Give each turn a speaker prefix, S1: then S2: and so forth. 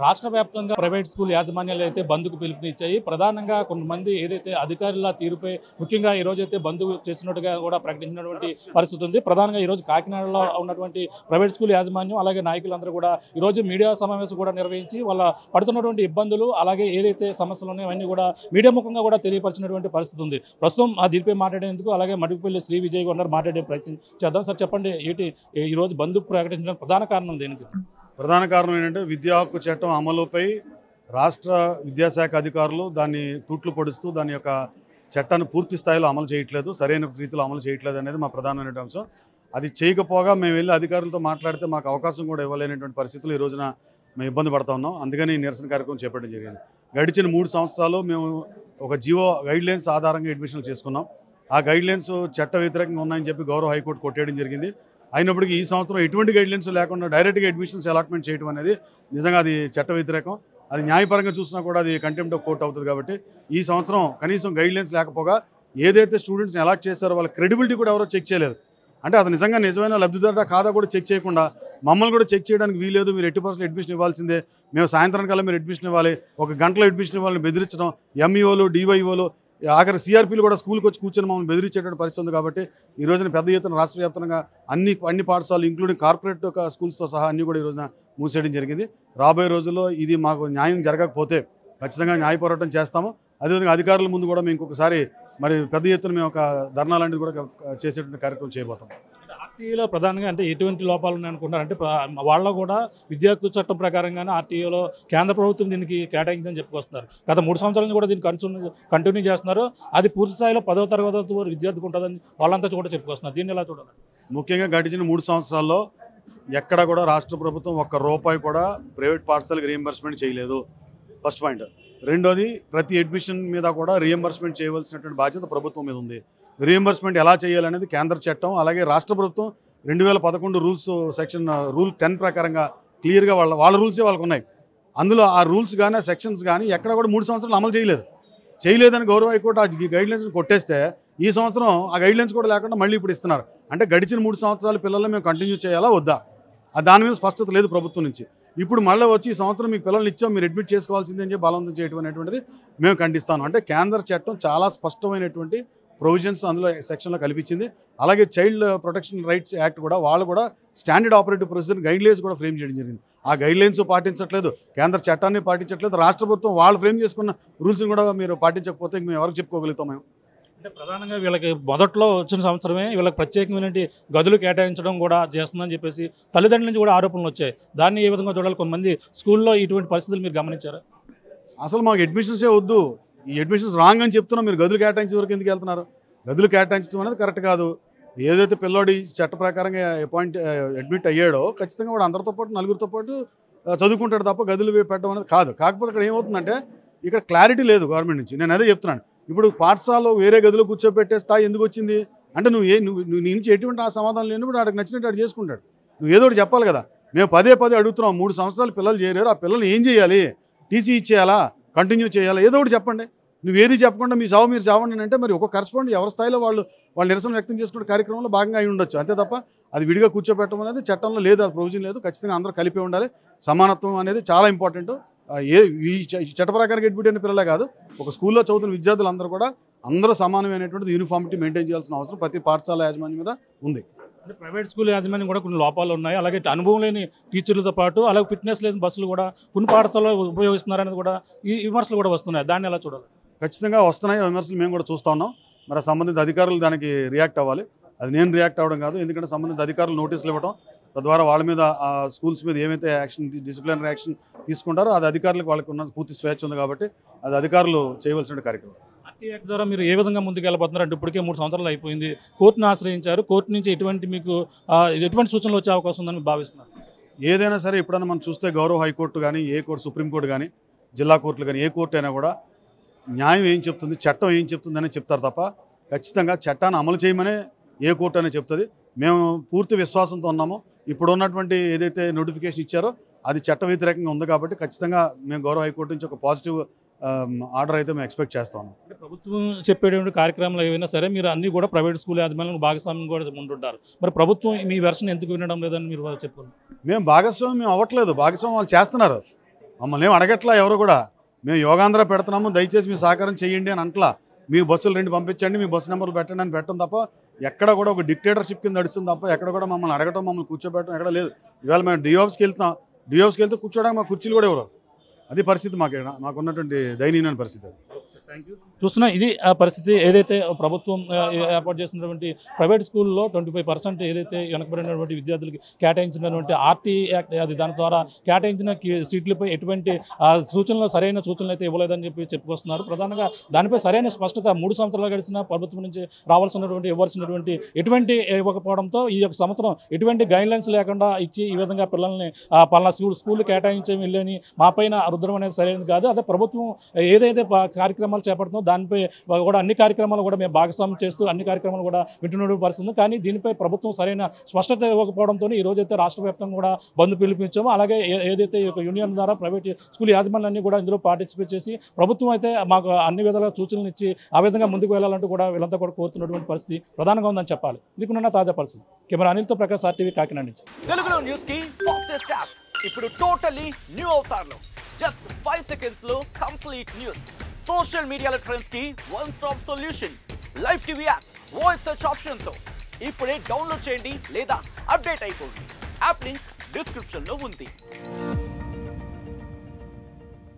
S1: రాష్ట్ర వ్యాప్తంగా private school యాజమాన్యాలు అయితే బంద్కు పిలుపునిచ్చాయి. ప్రధానంగా కొంతమంది ఏదైతే అధికారుల తీరుపై ముఖ్యంగా ఈ రోజు అయితే బంద్ చేస్తున్నట్టుగా కూడా ప్రకటించినటువంటి పరిస్థితి ఉంది. ప్రధానంగా ఈ రోజు కాకినాడలో ఉన్నటువంటి ప్రైవేట్ స్కూల్ యాజమాన్యం అలాగే నాయకులందరూ కూడా ఈ రోజు మీడియా సమావేశం కూడా నిర్వహించి వాళ్ళ పడుతున్నటువంటి ఇబ్బందులు అలాగే ఏదైతే సమస్యలు ఉన్నాయో అవన్నీ కూడా మీడియా ముఖంగా కూడా తెలియపరిచినటువంటి పరిస్థితి ఉంది. ప్రస్తుతం ఆ దీనిపై మాట్లాడేందుకు అలాగే మడుగుపల్లి శ్రీ విజయ్ గారు మాట్లాడే ప్రయత్నం చేద్దాం. సార్ చెప్పండి, ఏంటి ఈ రోజు బంద్ ప్రకటించడానికి ప్రధాన కారణం దేనికి?
S2: ప్రధాన కారణం ఏంటంటే విద్యా హక్కు చట్టం అమలుపై రాష్ట్ర విద్యాశాఖ అధికారులు దాన్ని తూట్లు పొడుస్తూ దాని యొక్క చట్టాన్ని పూర్తి స్థాయిలో అమలు చేయట్లేదు, సరైన రీతిలో అమలు చేయట్లేదు అనేది మా ప్రధానమైన అంశం. అది చేయకపోగా మేము వెళ్ళి అధికారులతో మాట్లాడితే మాకు అవకాశం కూడా ఇవ్వలేనటువంటి పరిస్థితులు ఈ రోజున మేము ఇబ్బంది పడతా ఉన్నాం. అందుకని ఈ నిరసన కార్యక్రమం చేపట్టడం జరిగింది. గడిచిన 3 సంవత్సరాలు మేము ఒక జియో గైడ్లైన్స్ ఆధారంగా అడ్మిషన్లు చేసుకున్నాం. ఆ గైడ్లైన్స్ చట్ట వ్యతిరేకంగా ఉన్నాయని చెప్పి గౌరవ హైకోర్టు కొట్టేయడం జరిగింది. అయినప్పటికీ ఈ సంవత్సరం ఎటువంటి గైడ్లైన్స్ లేకుండా డైరెక్ట్గా అడ్మిషన్స్ అలాట్మెంట్ చేయడం అనేది నిజంగా అది చట్ట వ్యతిరేకం. అది న్యాయపరంగా చూసినా కూడా అది కంటెంప్ట్ ఆఫ్ కోర్ట్ అవుతుంది. కాబట్టి ఈ సంవత్సరం కనీసం గైడ్లైన్స్ లేకపోగా ఏదైతే స్టూడెంట్స్ని అలాట్ చేశారో వాళ్ళ క్రెడిబిలిటీ కూడా ఎవరో చెక్ చేయలేదు. అంటే అది నిజంగా నిజమైన లబ్ధిదారుడా కాదా కూడా చెక్ చేయకుండా మమ్మల్ని కూడా చెక్ చేయడానికి వీలేదు, మీరు 80% అడ్మిషన్ ఇవ్వాల్సిందే, మేము సాయంత్రానికల్లా మీరు అడ్మిషన్ ఇవ్వాలి, 1 గంటలో అడ్మిషన్ ఇవ్వాలని బెదిరించడం, ఎంఈఓలు డివైఓలు ఆఖరి సిఆర్పీలు కూడా స్కూల్కి వచ్చి కూర్చొని మమ్మల్ని బెదిరించేటువంటి పరిస్థితి ఉంది. కాబట్టి ఈ రోజున పెద్ద ఎత్తున రాష్ట్ర వ్యాప్తంగా అన్ని పాఠశాలలు ఇంక్లూడింగ్ కార్పొరేట్ స్కూల్స్తో సహా అన్ని కూడా ఈ రోజున మూసేయడం జరిగింది. రాబోయే రోజుల్లో ఇది మాకు న్యాయం జరగకపోతే ఖచ్చితంగా న్యాయ పోరాటం చేస్తాము. అదేవిధంగా అధికారుల ముందు కూడా మేము ఇంకొకసారి మరి పెద్ద ఎత్తున మేము ఒక ధర్నా లాంటిది కూడా చేసేటువంటి కార్యక్రమం చేయబోతాం.
S1: ఆర్టీఏలో ప్రధానంగా అంటే ఎటువంటి లోపాలు ఉన్నాయనుకుంటారంటే వాళ్ళ కూడా విద్యా హక్కు చట్టం ప్రకారంగానే ఆర్టీఏలో కేంద్ర ప్రభుత్వం దీనికి కేటాయించని చెప్పుకొస్తున్నారు. గత 3 సంవత్సరాల నుంచి కూడా దీన్ని కంటిన్యూ చేస్తున్నారు. అది పూర్తి స్థాయిలో 10వ తరగతి వరకు విద్యార్థికి ఉంటుందని వాళ్ళంతా కూడా చెప్పుకొస్తున్నారు. దీన్ని ఎలా చూడాలి?
S2: ముఖ్యంగా గడిచిన 3 సంవత్సరాల్లో ఎక్కడ కూడా రాష్ట్ర ప్రభుత్వం ₹1 కూడా ప్రైవేట్ పాఠశాలకు రీఎంబర్స్మెంట్ చేయలేదు. First point. రెండోది, ప్రతి అడ్మిషన్ మీద కూడా రీఎంబర్స్మెంట్ చేయవలసినటువంటి బాధ్యత ప్రభుత్వం మీద ఉంది. రీఎంబర్స్మెంట్ ఎలా చేయాలనేది కేంద్ర చట్టం, అలాగే రాష్ట్ర ప్రభుత్వం 2011 రూల్స్ సెక్షన్ రూల్ 10 ప్రకారంగా క్లియర్గా వాళ్ళ రూల్సే వాళ్ళకు ఉన్నాయి. అందులో ఆ రూల్స్ కానీ ఆ సెక్షన్స్ కానీ ఎక్కడ కూడా 3 సంవత్సరాలు అమలు చేయలేదని గౌరవ హైకోర్టు ఆ గైడ్లైన్స్ని కొట్టేస్తే ఈ సంవత్సరం ఆ గైడ్లైన్స్ కూడా లేకుండా మళ్ళీ ఇప్పుడు ఇస్తున్నారు. అంటే గడిచిన 3 సంవత్సరాల పిల్లల్ని మేము కంటిన్యూ చేయాలా వద్దా, దాని మీద స్పష్టత లేదు ప్రభుత్వం నుంచి. ఇప్పుడు మళ్ళీ వచ్చి ఈ సంవత్సరం మీకు పిల్లల్ని ఇచ్చాం, మీరు అడ్మిట్ చేసుకోవాల్సిందే అని చెప్పి బలవంతం చేయడం అనేటువంటిది మేము ఖండిస్తాను. అంటే కేంద్ర చట్టం చాలా స్పష్టమైనటువంటి ప్రొవిజన్స్ అందులో సెక్షన్లో కల్పించింది. అలాగే చైల్డ్ ప్రొటెక్షన్ రైట్స్ యాక్ట్ కూడా వాళ్ళు కూడా స్టాండర్డ్ ఆపరేటివ్ ప్రొసీజర్ గైడ్లైన్స్ కూడా ఫ్రేమ్ చేయడం జరిగింది. ఆ గైడ్లైన్స్ పాటించట్లేదు, కేంద్ర చట్టాన్ని పాటించట్లేదు. రాష్ట్ర ప్రభుత్వం వాళ్ళు ఫ్రేమ్ చేసుకున్న రూల్స్ని కూడా మీరు పాటించకపోతే మేము ఎవరికి చెప్పుకోగలుగుతాం? మేము
S1: అంటే ప్రధానంగా వీళ్ళకి మొదట్లో వచ్చిన సంవత్సరమే వీళ్ళకి ప్రత్యేకమైన గదులు కేటాయించడం కూడా చేస్తుందని చెప్పేసి తల్లిదండ్రుల నుంచి కూడా ఆరోపణలు వచ్చాయి. దాన్ని ఏ విధంగా చూడాలి? కొంతమంది స్కూల్లో ఇటువంటి పరిస్థితులు మీరు గమనించారా?
S2: అసలు మాకు అడ్మిషన్సే వద్దు, ఈ అడ్మిషన్స్ రాంగ్ అని చెప్తున్నాం, మీరు గదులు కేటాయించే వరకు ఎందుకు వెళ్తున్నారు? గదులు కేటాయించడం అనేది కరెక్ట్ కాదు. ఏదైతే పిల్లోడి చట్ట ప్రకారంగా అడ్మిట్ అయ్యాడో ఖచ్చితంగా వాడు అందరితో పాటు నలుగురితో పాటు చదువుకుంటాడు తప్ప గదులు పెట్టడం అనేది కాదు. కాకపోతే ఇక్కడ ఏమవుతుందంటే ఇక్కడ క్లారిటీ లేదు గవర్నమెంట్ నుంచి. నేను అదే చెప్తున్నాను. ఇప్పుడు పాఠశాలలో వేరే గదిలో కూర్చోబెట్టే స్థాయి ఎందుకు వచ్చింది అంటే నువ్వు నీ నుంచి ఎటువంటి ఆ సమాధానం లేనప్పుడు వాడికి నచ్చినట్టు వాడు చేసుకుంటాడు. నువ్వు ఏదో ఒకటి చెప్పాలి కదా. మేము పదే అడుగుతున్నాం, 3 సంవత్సరాలు పిల్లలు చేరారు, ఆ పిల్లల్ని ఏం చేయాలి? టీసీ ఇచ్చేయాలా, కంటిన్యూ చేయాలా, ఏదో ఒకటి చెప్పండి. నువ్వు ఏది చెప్పకుండా మీ చావు మీరు చావండి అంటే మరి ఒక కరెస్పాండ్ ఎవరి స్థాయిలో వాళ్ళు నిరసన వ్యక్తం చేసుకునే కార్యక్రమంలో భాగంగా అయి ఉండొచ్చు. అంతే తప్ప అది విడిగా కూర్చోబెట్టడం అనేది చట్టంలో లేదు, అది ప్రొవిజన్ లేదు. ఖచ్చితంగా అందరూ కలిపి ఉండాలి. సమానత్వం అనేది చాలా ఇంపార్టెంట్. ఈ చట్ట ప్రకారంగా అడ్మిట్ అయిన పిల్లలే కాదు, ఒక స్కూల్లో చదువుతున్న విద్యార్థులందరూ కూడా అందరూ సమానమైనటువంటి యూనిఫామిటీ మెయింటైన్ చేయాల్సిన అవసరం ప్రతి పాఠశాల యాజమాన్యం మీద ఉంది.
S1: అంటే ప్రైవేట్ స్కూల్ యాజమాన్యం కూడా కొన్ని లోపాలు ఉన్నాయి. అలాగే అనుభవం లేని టీచర్లతో పాటు అలాగే ఫిట్నెస్ లేని బస్సులు కూడా కొన్ని పాఠశాలలో ఉపయోగిస్తున్నారనేది కూడా ఈ విమర్శలు కూడా వస్తున్నాయి. దాన్ని ఎలా చూడాలి?
S2: ఖచ్చితంగా వస్తున్నాయి విమర్శలు, మేము కూడా చూస్తూ ఉన్నాం. మరి సంబంధిత అధికారులు దానికి రియాక్ట్ అవ్వాలి. అది నేను రియాక్ట్ అవ్వడం కాదు. ఎందుకంటే సంబంధిత అధికారులు నోటీసులు ఇవ్వడం, తద్వారా వాళ్ళ మీద ఆ స్కూల్స్ మీద ఏమైతే డిసిప్లినరీ యాక్షన్ తీసుకుంటారో అది అధికారులకు వాళ్ళకి ఉన్న పూర్తి స్వేచ్ఛ ఉంది. కాబట్టి అది అధికారులు చేయవలసిన కార్యక్రమం.
S1: ఆర్టీ యాక్ట్ ద్వారా మీరు ఏ విధంగా ముందుకు వెళ్ళబోతున్నారు? అంటే ఇప్పటికే 3 సంవత్సరాలు అయిపోయింది, కోర్టును ఆశ్రయించారు. కోర్టు నుంచి ఎటువంటి సూచనలు వచ్చే అవకాశం ఉందని భావిస్తున్నారు?
S2: ఏదైనా సరే ఎప్పుడైనా మనం చూస్తే గౌరవ హైకోర్టు కానీ, ఏ కోర్టు, సుప్రీంకోర్టు కానీ, జిల్లా కోర్టులు కానీ, ఏ కోర్టు అయినా కూడా న్యాయం ఏం చెప్తుంది, చట్టం ఏం చెప్తుందని చెప్తారు తప్ప ఖచ్చితంగా చట్టాన్ని అమలు చేయమనే ఏ కోర్టు అనేది చెప్తుంది. మేము పూర్తి విశ్వాసంతో ఉన్నాము. ఇప్పుడు ఉన్నటువంటి ఏదైతే నోటిఫికేషన్ ఇచ్చారో అది చట్ట వ్యతిరేకంగా ఉంది. కాబట్టి ఖచ్చితంగా మేము గౌరవ హైకోర్టు నుంచి ఒక పాజిటివ్ ఆర్డర్ అయితే మేము ఎక్స్పెక్ట్ చేస్తాము.
S1: అంటే ప్రభుత్వం చెప్పేటువంటి కార్యక్రమాలు ఏవైనా సరే మీరు అన్నీ కూడా ప్రైవేట్ స్కూల్ యాజమాన్యం భాగస్వామ్యం కూడా ఉంటుంటారు. మరి ప్రభుత్వం మీ వెర్షన్ ఎందుకు వినడం లేదని మీరు చెప్పండి.
S2: మేము భాగస్వామ్యం అవ్వట్లేదు, భాగస్వామ్యం వాళ్ళు చేస్తున్నారు. మమ్మల్ని ఏం అడగట్లా ఎవరు కూడా. మేము యోగాంధ్ర పెడుతున్నాము, దయచేసి మీ సహకారం చేయండి అని అంటలా. మీ బస్సులు 2 పంపించండి, మీ బస్సు నెంబర్లు పెట్టండి అని పెట్టడం తప్ప ఎక్కడ కూడా ఒక డిక్టేటర్షిప్ కింద నడుస్తుంది తప్ప ఎక్కడ కూడా మమ్మల్ని అడగటం, మమ్మల్ని కూర్చోబెట్టడం ఎక్కడ లేదు. ఇవాళ మేము డిఓఎఫ్స్కి వెళ్తే కూర్చోడానికి మా కుర్చీలు కూడా ఎవరు. అది పరిస్థితి మాకున్నటువంటి దయనీయమైన పరిస్థితి.
S1: చూస్తున్నా ఇది ఆ పరిస్థితి. ఏదైతే ప్రభుత్వం ఏర్పాటు చేసినటువంటి ప్రైవేట్ స్కూల్లో 25% ఏదైతే వెనకబడినటువంటి విద్యార్థులకి కేటాయించినటువంటి ఆర్టీ యాక్ట్, అది దాని ద్వారా కేటాయించిన సీట్లపై ఎటువంటి సరైన సూచనలు అయితే ఇవ్వలేదని చెప్పుకొస్తున్నారు. ప్రధానంగా దానిపై సరైన స్పష్టత 3 సంవత్సరాలు గడిచిన ప్రభుత్వం నుంచి ఇవ్వాల్సినటువంటి ఎటువంటి ఇవ్వకపోవడంతో ఈ యొక్క సంవత్సరం ఎటువంటి గైడ్లైన్స్ లేకుండా ఇచ్చి ఈ విధంగా పిల్లల్ని పలానా స్కూల్ కేటాయించే వెళ్ళని మా పైన రుద్రం అనేది సరైనది కాదు. అదే ప్రభుత్వం ఏదైతే కార్యక్రమాలు చేపడుతుందో దానిపై కూడా అన్ని కార్యక్రమాలు కూడా మేము భాగస్వామ్యం చేస్తూ అన్ని కార్యక్రమాలు కూడా వింటున్న పరిస్థితుంది. కానీ దీనిపై ప్రభుత్వం సరైన స్పష్టత ఇవ్వకపోవడంతో ఈ రోజైతే రాష్ట్ర వ్యాప్తంగా కూడా బంద్ పిలిపించామో, అలాగే ఏదైతే ఈ యొక్క యూనియన్ ద్వారా ప్రైవేట్ స్కూల్ యాజమాన్యాన్ని కూడా ఇందులో పార్టిసిపేట్ చేసి ప్రభుత్వం అయితే మాకు అన్ని విధాల సూచనలు ఇచ్చి ఆ విధంగా ముందుకు వెళ్ళాలంటూ కూడా వీళ్ళంతా కూడా కోరుతున్నటువంటి పరిస్థితి ప్రధానంగా ఉందని చెప్పాలి. ఇదికున్న తాజా పరిస్థితి. కెమెరా అనిల్తో ప్రకాష్, RTV కాకినాడ నుంచి.
S3: తెలుగులో న్యూస్ కి ఫాస్టెస్ట్ యాప్ ఇప్పుడు టోటలీ న్యూ అవతార్లో జస్ట్ 5 seconds లో కంప్లీట్ న్యూస్. సోషల్ మీడియాలో ట్రెండ్స్ కి one stop solution. Live TV app voice search option తో ఇప్పుడే డౌన్లోడ్ చేయండి లేదా అప్డేట్ అయిపోండి. యాప్ లింక్ డిస్క్రిప్షన్ లో ఉంది.